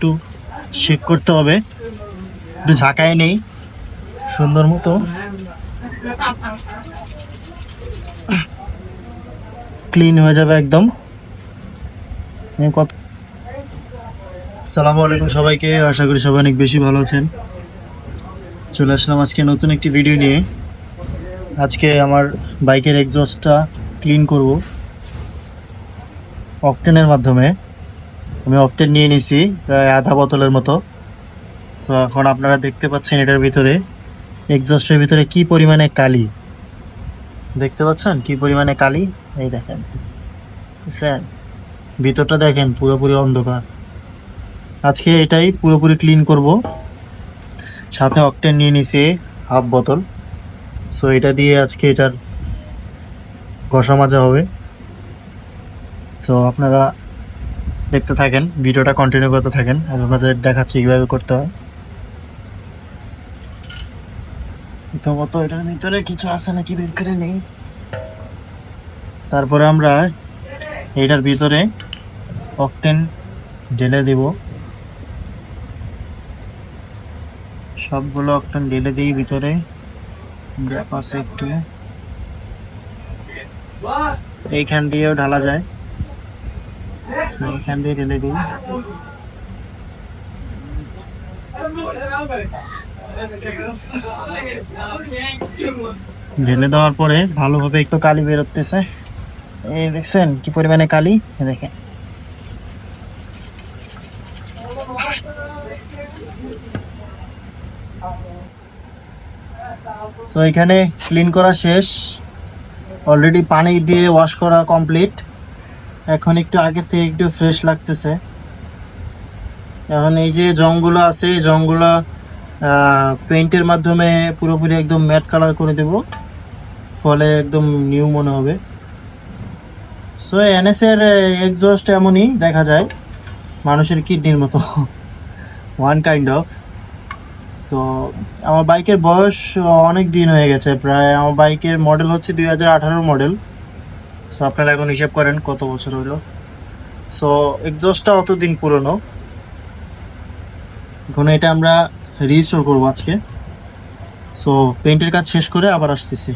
একটু শেক করতে হবে, একটু ঝাঁকায় নেই সুন্দর মতো, ক্লিন হয়ে যাবে একদম। আসসালামু আলাইকুম সবাইকে, আশা করি সবাই অনেক বেশি ভালো আছেন। চলে আসলাম আজকে নতুন একটি ভিডিও নিয়ে। আজকে আমার বাইকের এক্সস্টটা ক্লিন করব অকটেনের মাধ্যমে। আমি অকটেন নিয়ে নিছি প্রায় আধা বোতলের মতো। সো এখন আপনারা দেখতে পাচ্ছেন এটার ভিতরে, এক্সস্টের ভিতরে কি পরিমাণে কালি দেখতে পাচ্ছেন, কি পরিমাণে কালি। এই দেখেন, বুঝছেন? ভিতরটা দেখেন পুরোপুরি অন্ধকার। আজকে এটাই পুরোপুরি ক্লিন করব। সাথে অকটেন নিয়ে নিছি হাফ বোতল। সো এটা দিয়ে আজকে এটার ঘষা মাজা হবে। সো আপনারা দেখতে থাকেন, ভিডিওটা কন্টিনিউ করতে থাকেন, আমি আপনাদের দেখাচ্ছি কিভাবে করতে হয়। প্রথমত এটার ভিতরে কিছু আছে নাকি বের করে নেই, তারপরে আমরা এটার ভিতরে অকটেন ঢেলে দিব। সবগুলো অকটেন ঢেলে দিই ভিতরে, গ্যাপ আছে একটু, এইখান দিয়েও ঢালা যায়। এইখান দিয়ে ঢেলে দিই। ঢেলে দেওয়ার পরে ভালোভাবে একটু কালি বেরোতেছে, এই দেখছেন কি পরিমাণে কালি, দেখেন। তো এখানে ক্লিন করা শেষ, অলরেডি পানি দিয়ে ওয়াশ করা কমপ্লিট। এখন একটু আগে থেকে একটু ফ্রেশ লাগতেছে। এখন এই যে জংগুলো আছে, এই জংগুলো পেইন্টের মাধ্যমে পুরোপুরি একদম ম্যাট কালার করে দেব, ফলে একদম নিউ মনে হবে। সো এনএস এর এক্সস্ট এমনই দেখা যায়, মানুষের কিডনির মতো, ওয়ান কাইন্ড অফ। সো আমার বাইকের বয়স অনেক দিন হয়ে গেছে, প্রায় আমার বাইকের মডেল হচ্ছে 2018 মডেল। সো আপনারা এখন হিসাব করেন কত বছর হলো। সো এক্সস্টটা অতদিন পুরনো। এখন এটা আমরা রিস্টোর করবো আজকে। সো পেইন্টের কাজ শেষ করে আবার আসতেছি।